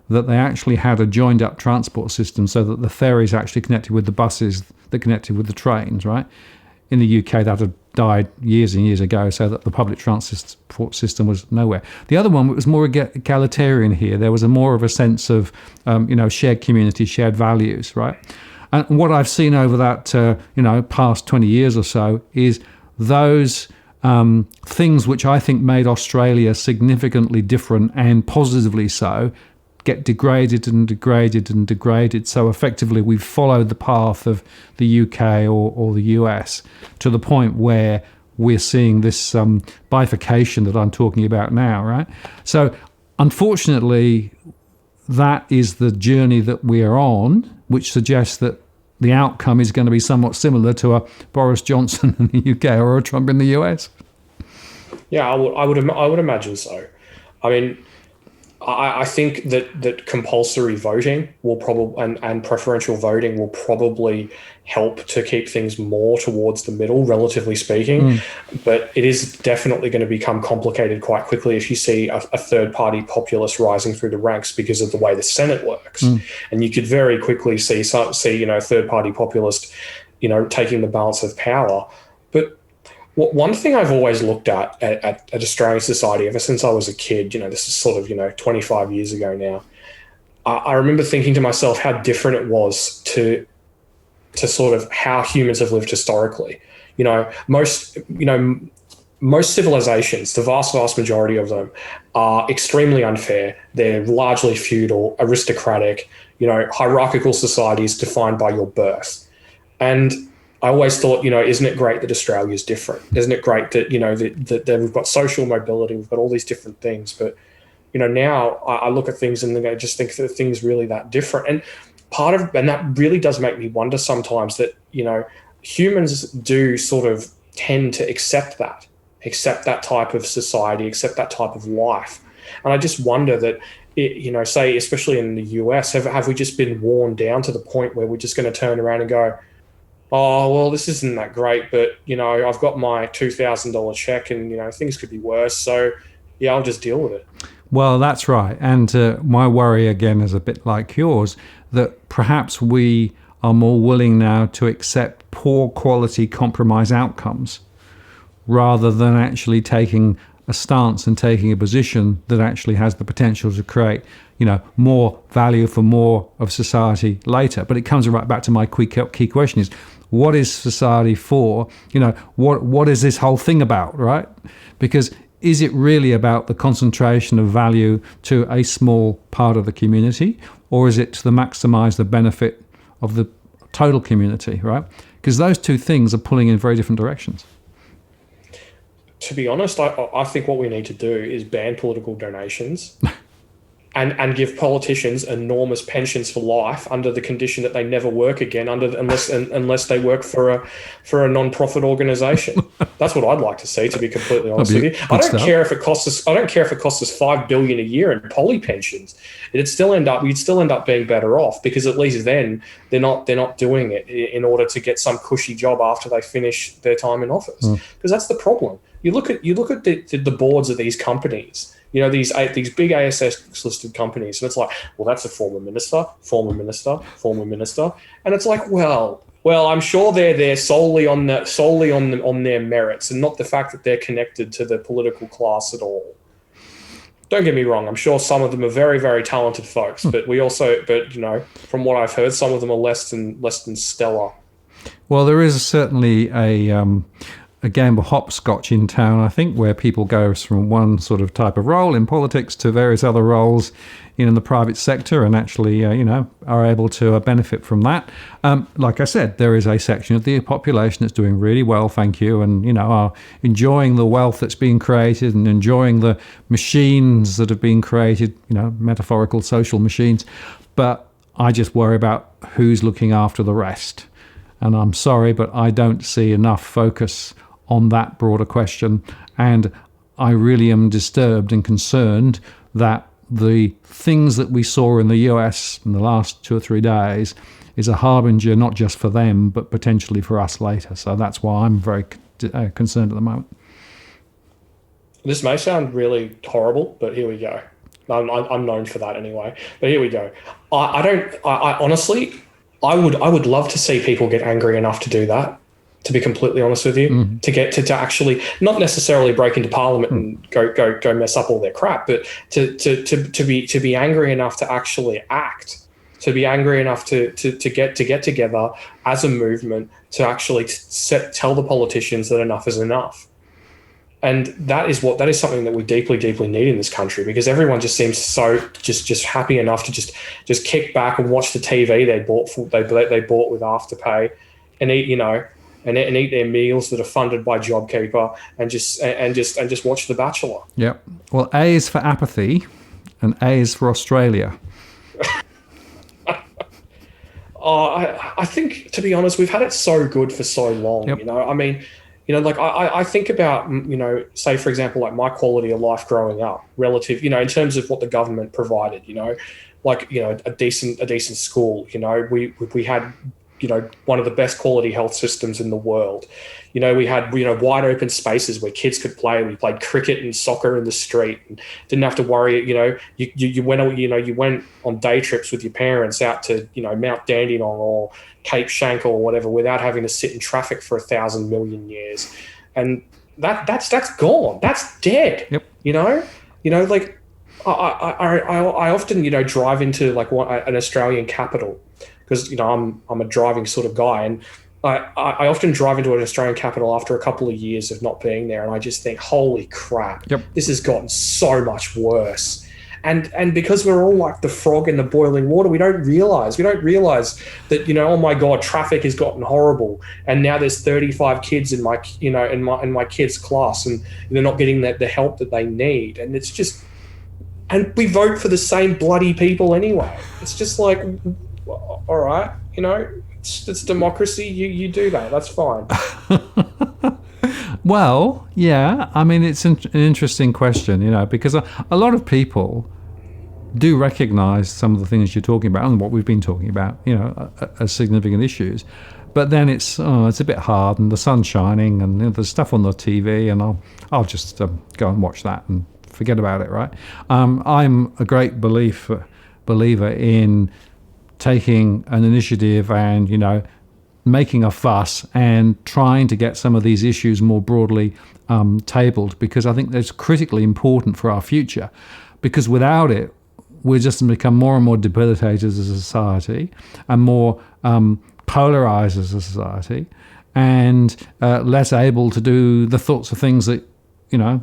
that they actually had a joined up transport system so that the ferries actually connected with the buses that connected with the trains, right? In the UK, that had died years and years ago, so that the public transport system was nowhere. The other one was more egalitarian here. There was more of a sense of, shared community, shared values, right? And what I've seen over that, past 20 years or so is those things which I think made Australia significantly different and positively so get degraded and degraded and degraded. So effectively we've followed the path of the UK or the US to the point where we're seeing this bifurcation that I'm talking about now, right? So unfortunately, that is the journey that we're on, which suggests that the outcome is going to be somewhat similar to a Boris Johnson in the UK or a Trump in the US. Yeah, I would imagine so. I mean, I think that compulsory voting will probably and preferential voting will probably help to keep things more towards the middle, relatively speaking. But it is definitely going to become complicated quite quickly if you see a third party populist rising through the ranks because of the way the Senate works. And you could very quickly see third party populist, taking the balance of power. But one thing I've always looked at Australian society ever since I was a kid, this is sort of, 25 years ago now, I remember thinking to myself how different it was to sort of how humans have lived historically. Most civilizations, the vast majority of them, are extremely unfair. They're largely feudal, aristocratic, hierarchical societies defined by your birth. And I always thought, isn't it great that Australia is different? Isn't it great that, that we've got social mobility, we've got all these different things. But, now I look at things and I just think that things really that different. And and that really does make me wonder sometimes that, humans do sort of tend to accept that type of society, accept that type of life. And I just wonder that, say, especially in the US, have we just been worn down to the point where we're just going to turn around and go, oh, well, this isn't that great, but, I've got my $2,000 check and, things could be worse. So, yeah, I'll just deal with it. Well, that's right. And my worry, again, is a bit like yours, that perhaps we are more willing now to accept poor quality compromise outcomes rather than actually taking a stance and taking a position that actually has the potential to create, more value for more of society later. But it comes right back to my key question is, what is society for? What is this whole thing about, right? Because is it really about the concentration of value to a small part of the community, or is it to maximize the benefit of the total community, right? Because those two things are pulling in very different directions. To be honest, I think what we need to do is ban political donations and give politicians enormous pensions for life under the condition that they never work again unless they work for a non-profit organization. That's what I'd like to see, to be completely honest with you. I don't care if it costs us $5 billion a year in poly pensions. You'd still end up being better off, because at least then they're not doing it in order to get some cushy job after they finish their time in office. Because that's the problem. You look at the boards of these companies, these big ASX listed companies, and it's like, well, that's a former minister, and it's like, well, I'm sure they're there solely on their merits and not the fact that they're connected to the political class at all. Don't get me wrong, I'm sure some of them are very, very talented folks, but from what I've heard, some of them are less than stellar. Well, there is certainly a game of hopscotch in town, I think, where people go from one sort of type of role in politics to various other roles in the private sector and actually, are able to benefit from that. Like I said, there is a section of the population that's doing really well, thank you, and, are enjoying the wealth that's being created and enjoying the machines that have been created, metaphorical social machines. But I just worry about who's looking after the rest. And I'm sorry, but I don't see enough focus on that broader question. And I really am disturbed and concerned that the things that we saw in the US in the last 2 or 3 days is a harbinger not just for them, but potentially for us later. So that's why I'm very concerned at the moment. This may sound really horrible, but here we go. I'm known for that anyway. But here we go. I honestly, I would love to see people get angry enough to do that. To be completely honest with you, to get to actually not necessarily break into Parliament and go mess up all their crap, but to be angry enough to actually act, to be angry enough to get together as a movement to actually tell the politicians that enough is enough. And that is something that we deeply need in this country, because everyone just seems so just happy enough to just kick back and watch the TV they bought with Afterpay, and eat and eat their meals that are funded by JobKeeper, and just watch The Bachelor. Yep. Well, A is for apathy, and A is for Australia. I think, to be honest, we've had it so good for so long. Yep. I mean, like I think about, say, for example, like my quality of life growing up relative, in terms of what the government provided, like, a decent school, we had, one of the best quality health systems in the world. We had, wide open spaces where kids could play. We played cricket and soccer in the street and didn't have to worry. You went on day trips with your parents out to, Mount Dandenong or Cape Schanck or whatever without having to sit in traffic for 1,000 million years. And that's gone. That's dead. Yep. Like I often, drive into like an Australian capital, because I'm a driving sort of guy, and I often drive into an Australian capital after a couple of years of not being there, and I just think, holy crap, Yep. This has gotten so much worse. And because we're all like the frog in the boiling water, we don't realize that, oh my God, traffic has gotten horrible, and now there's 35 kids in my in my kids' class, and they're not getting the help that they need, and it's just, and we vote for the same bloody people anyway. It's just like, all right, it's democracy. You do that. That's fine. Well, yeah. I mean, it's an interesting question, because a lot of people do recognise some of the things you're talking about and what we've been talking about, as significant issues. But then it's a bit hard, and the sun's shining, and there's stuff on the TV, and I'll just go and watch that and forget about it, right? I'm a great believer in taking an initiative and, making a fuss and trying to get some of these issues more broadly tabled, because I think that's critically important for our future. Because without it, we're just going to become more and more debilitated as a society, and more polarized as a society, and less able to do the sorts of things that,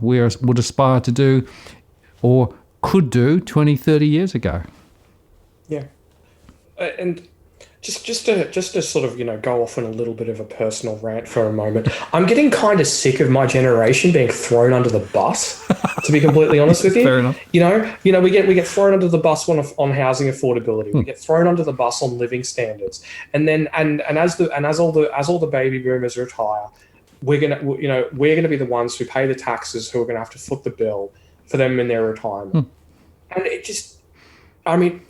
we would aspire to do or could do 20, 30 years ago. Yeah. And just to sort of, go off on a little bit of a personal rant for a moment, I'm getting kind of sick of my generation being thrown under the bus, to be completely honest with you. Fair enough. We get thrown under the bus on housing affordability. We get thrown under the bus on living standards. And then and as all the baby boomers retire, we're gonna be the ones who pay the taxes, who are gonna have to foot the bill for them in their retirement. And it just, I mean,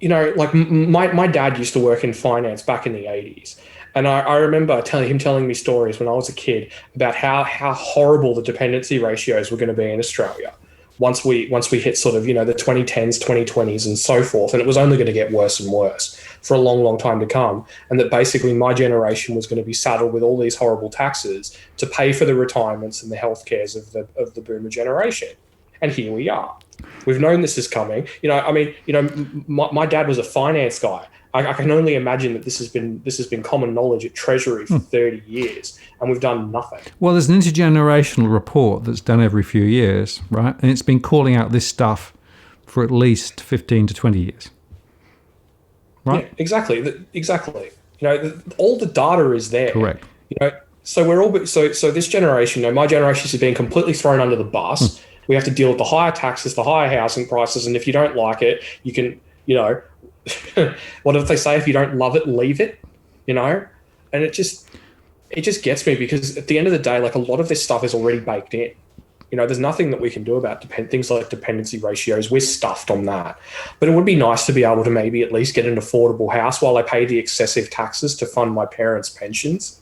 like my dad used to work in finance back in the 80s. And I remember him telling me stories when I was a kid about how horrible the dependency ratios were going to be in Australia once we hit sort of, the 2010s, 2020s and so forth. And it was only going to get worse and worse for a long, long time to come. And that basically my generation was going to be saddled with all these horrible taxes to pay for the retirements and the health cares of the boomer generation. And here we are. We've known this is coming. My dad was a finance guy. I can only imagine that this has been common knowledge at Treasury for 30 years, and we've done nothing. Well, there's an intergenerational report that's done every few years, right? And it's been calling out this stuff for at least 15 to 20 years. Right? Yeah, exactly. All the data is there. Correct. So we're all so this generation, my generation is being completely thrown under the bus. We have to deal with the higher taxes, the higher housing prices, and if you don't like it, you can, what do they say? If you don't love it, leave it, And it just gets me, because at the end of the day, like, a lot of this stuff is already baked in. There's nothing that we can do about things like dependency ratios. We're stuffed on that. But it would be nice to be able to maybe at least get an affordable house while I pay the excessive taxes to fund my parents' pensions.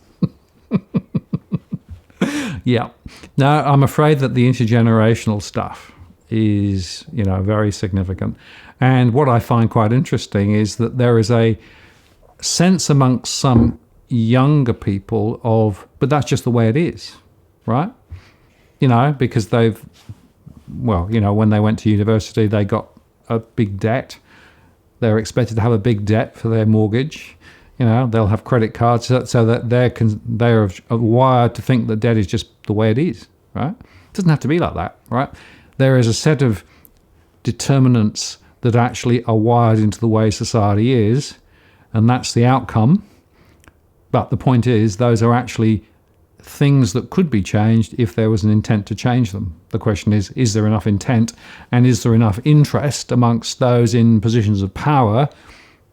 Yeah. No, I'm afraid that the intergenerational stuff is, very significant. And what I find quite interesting is that there is a sense amongst some younger people but that's just the way it is, right? Because when they went to university, they got a big debt. They're expected to have a big debt for their mortgage. They'll have credit cards, so that they're wired to think that debt is just the way it is, right? It doesn't have to be like that, right? There is a set of determinants that actually are wired into the way society is, and that's the outcome. But the point is, those are actually things that could be changed if there was an intent to change them. The question is there enough intent, and is there enough interest amongst those in positions of power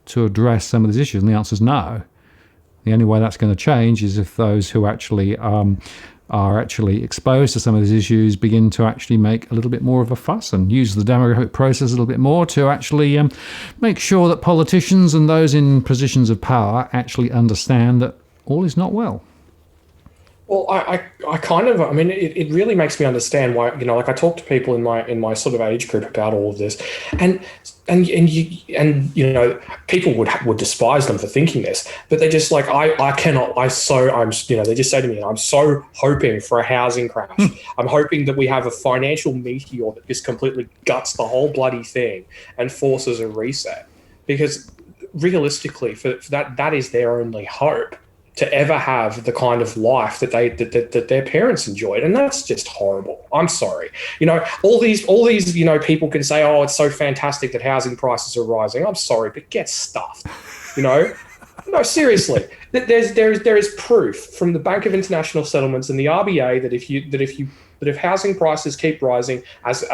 to address some of these issues? And the answer is no. The only way that's going to change is if those who actually are actually exposed to some of these issues begin to actually make a little bit more of a fuss and use the democratic process a little bit more to actually make sure that politicians and those in positions of power actually understand that all is not well. Well, it really makes me understand why, like, I talk to people in my sort of age group about all of this, and people would despise them for thinking this, but they're just like, they just say to me, I'm so hoping for a housing crash. I'm hoping that we have a financial meteor that just completely guts the whole bloody thing and forces a reset, because realistically, for that is their only hope, to ever have the kind of life that that their parents enjoyed. And that's just horrible. I'm sorry. All these people can say, oh, it's so fantastic that housing prices are rising. I'm sorry, but get stuffed. No, seriously. There is proof from the Bank of International Settlements and the RBA that if housing prices keep rising as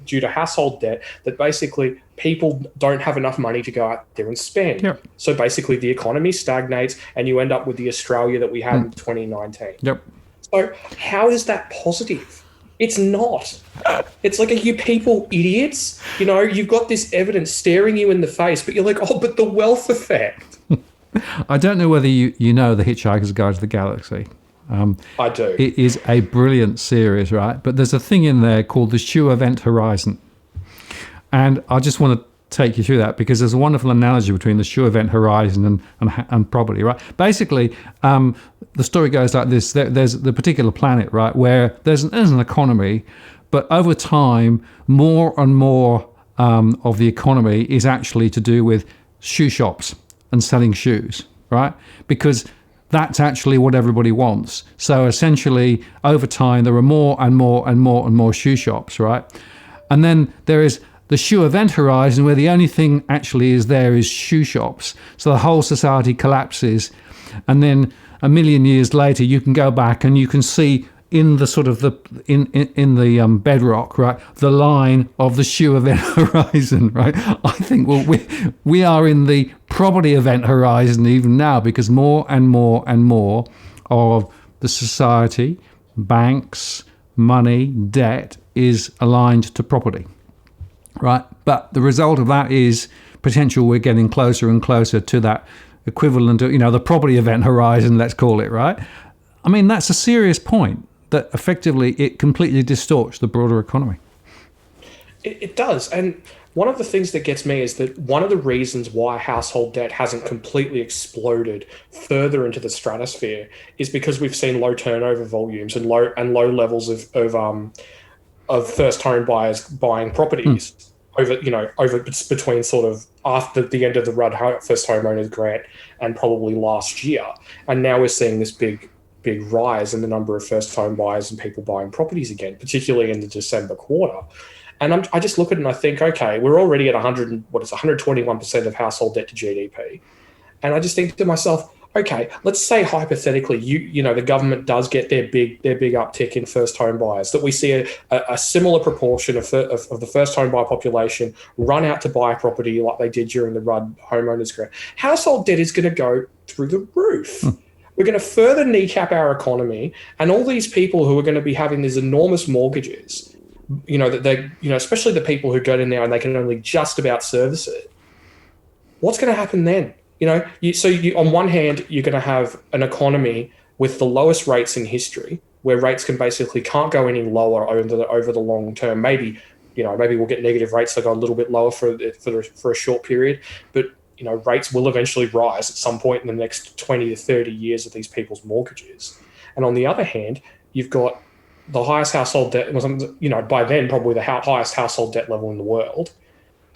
due to household debt, that basically people don't have enough money to go out there and spend. Yep. So basically the economy stagnates and you end up with the Australia that we had in 2019. Yep. So how is that positive? It's not. It's like, are you people idiots? You've got this evidence staring you in the face, but you're like, oh, but the wealth effect. I don't know whether you know The Hitchhiker's Guide to the Galaxy. I do. It is a brilliant series, right? But there's a thing in there called the Shoe Event Horizon. And I just want to take you through that because there's a wonderful analogy between the Shoe Event Horizon and property, right? Basically, the story goes like this. There's the particular planet, right, where there's an economy, but over time, more and more of the economy is actually to do with shoe shops and selling shoes, right? Because that's actually what everybody wants. So essentially, over time, there are more and more and more and more shoe shops, right? And then there is the shoe event horizon, where the only thing actually is there is shoe shops. So the whole society collapses. And then a million years later, you can go back and you can see in the sort of in the bedrock, right, the line of the shoe event horizon, right? I think we are in the property event horizon even now, because more and more and more of the society, banks, money, debt is aligned to property, right? But the result of that is potential we're getting closer and closer to that equivalent of, the property event horizon, let's call it, right? I mean, that's a serious point, that effectively it completely distorts the broader economy. It does. And one of the things that gets me is that one of the reasons why household debt hasn't completely exploded further into the stratosphere is because we've seen low turnover volumes and low levels of first home buyers buying properties over between sort of after the end of the Rudd First Homeowners Grant and probably last year. And now we're seeing this big rise in the number of first home buyers and people buying properties again, particularly in the December quarter. And I just look at it and I think, okay, we're already at 121% of household debt to GDP. And I just think to myself, okay, let's say hypothetically, the government does get their big uptick in first home buyers, that we see a similar proportion of the first home buyer population run out to buy property like they did during the Rudd Homeowners Grant. Household debt is going to go through the roof. we're going to further kneecap our economy, and all these people who are going to be having these enormous mortgages, that they, especially the people who go in there and they can only just about service it. What's going to happen then? On one hand, you're going to have an economy with the lowest rates in history, where rates can't go any lower over the long term. Maybe we'll get negative rates that go a little bit lower for a short period, but rates will eventually rise at some point in the next 20 to 30 years of these people's mortgages. And on the other hand, you've got the highest household debt, by then probably the highest household debt level in the world,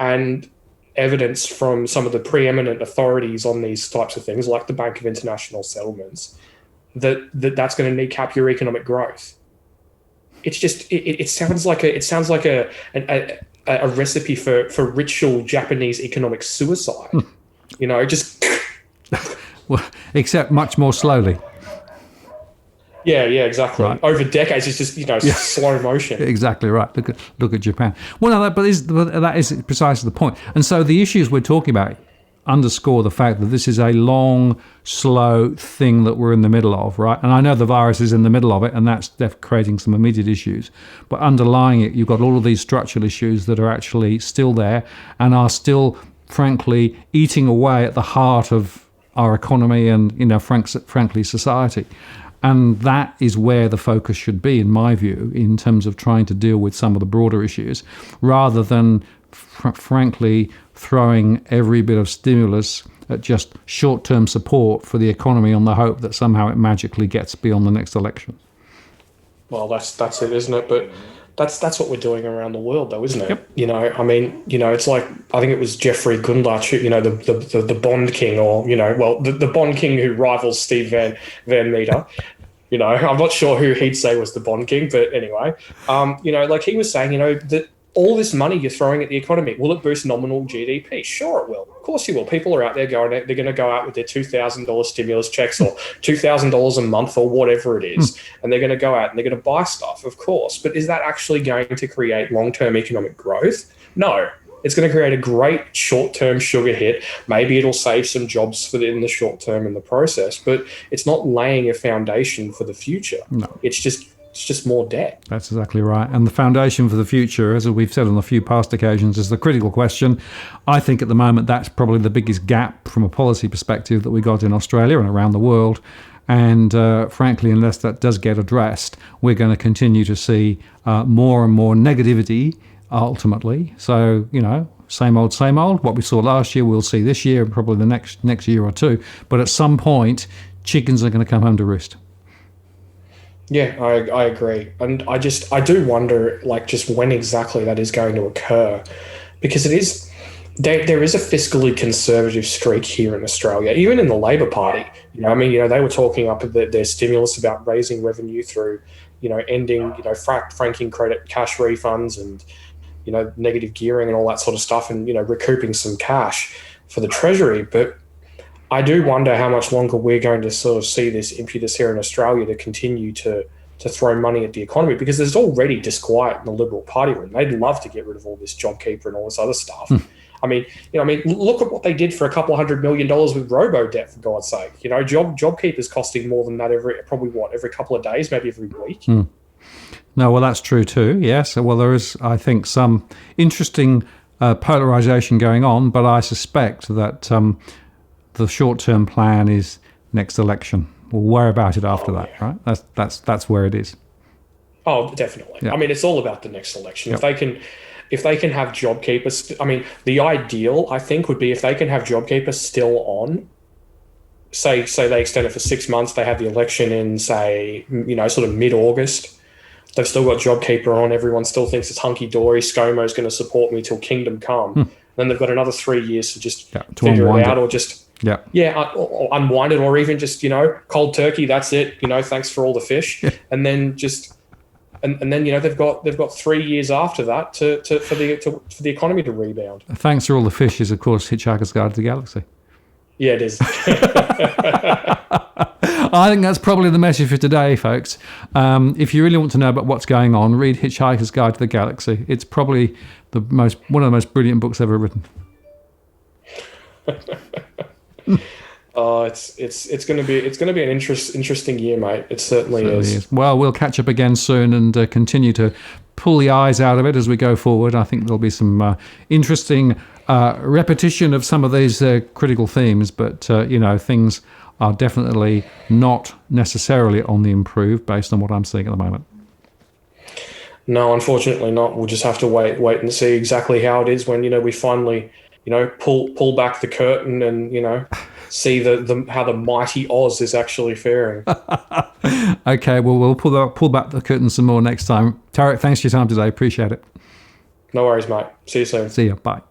and evidence from some of the preeminent authorities on these types of things, like the Bank of International Settlements, that's going to kneecap your economic growth. It's just it sounds like a recipe for ritual Japanese economic suicide. Just well, except much more slowly. Yeah, exactly. Right. Over decades, it's just slow motion. Exactly right. Look at Japan. Well, no, but that is precisely the point. And so the issues we're talking about underscore the fact that this is a long, slow thing that we're in the middle of, right? And I know the virus is in the middle of it, and that's creating some immediate issues. But underlying it, you've got all of these structural issues that are actually still there and are still, frankly, eating away at the heart of our economy and, frankly, society. And that is where the focus should be, in my view, in terms of trying to deal with some of the broader issues, rather than, frankly, throwing every bit of stimulus at just short-term support for the economy on the hope that somehow it magically gets beyond the next election. Well, that's it, isn't it? But that's what we're doing around the world, though, isn't it? Yep. It's like, I think it was Jeffrey Gundlach, the Bond King, or the Bond King who rivals Steve Van Meter. I'm not sure who he'd say was the Bond King, but anyway, like he was saying, that all this money you're throwing at the economy, will it boost nominal GDP? Sure it will. Of course you will. People are out there they're going to go out with their $2,000 stimulus checks or $2,000 a month or whatever it is, and they're going to go out and they're going to buy stuff, of course. But is that actually going to create long-term economic growth? No. It's going to create a great short-term sugar hit. Maybe it'll save some jobs in the short term in the process, but it's not laying a foundation for the future. No. It's just more debt. That's exactly right. And the foundation for the future, as we've said on a few past occasions, is the critical question. I think at the moment that's probably the biggest gap from a policy perspective that we got in Australia and around the world. And frankly, unless that does get addressed, we're going to continue to see more and more negativity ultimately. So, same old. What we saw last year, we'll see this year and probably the next year or two. But at some point, chickens are going to come home to roost. Yeah, I agree. And I do wonder, just when exactly that is going to occur, because there is a fiscally conservative streak here in Australia, even in the Labor Party. They were talking up their stimulus about raising revenue through, ending, franking credit cash refunds and, negative gearing and all that sort of stuff, and, recouping some cash for the Treasury. But I do wonder how much longer we're going to sort of see this impetus here in Australia to continue to throw money at the economy, because there's already disquiet in the Liberal Party room. They'd love to get rid of all this JobKeeper and all this other stuff. Look at what they did for $200 million with robo debt, for God's sake. JobKeeper's costing more than that every couple of days, maybe every week. No, well, that's true too. Yes. Well, there is, I think, some interesting polarization going on, but I suspect that the short-term plan is next election. We'll worry about it after that, right? That's where it is. Oh, definitely. Yeah. It's all about the next election. Yep. If they can have JobKeeper, the ideal, I think, would be if they can have JobKeeper still on. Say they extend it for 6 months. They have the election in, say, sort of mid-August. They've still got JobKeeper on. Everyone still thinks it's hunky-dory. ScoMo's going to support me till kingdom come. Then they've got another 3 years to just figure it out, or just or unwind it, or even just cold turkey. That's it. Thanks for all the fish, and then just and then they've got 3 years after that for the economy to rebound. Thanks for all the fish is, of course, Hitchhiker's Guide to the Galaxy. Yeah, it is. I think that's probably the message for today, folks. If you really want to know about what's going on, read Hitchhiker's Guide to the Galaxy. It's probably one of the most brilliant books ever written. It's going to be an interesting year, mate. It certainly Certainly is. is. Well, we'll catch up again soon and continue to pull the eyes out of it as we go forward. I think there'll be some interesting repetition of some of these critical themes, but things are definitely not necessarily on the improve based on what I'm seeing at the moment. No, unfortunately not. We'll just have to wait and see exactly how it is when we finally pull back the curtain and see the how the mighty Oz is actually faring. Okay, well, we'll pull back the curtain some more next time. Tarric, thanks for your time today. Appreciate it. No worries, mate. See you soon. See you. Bye.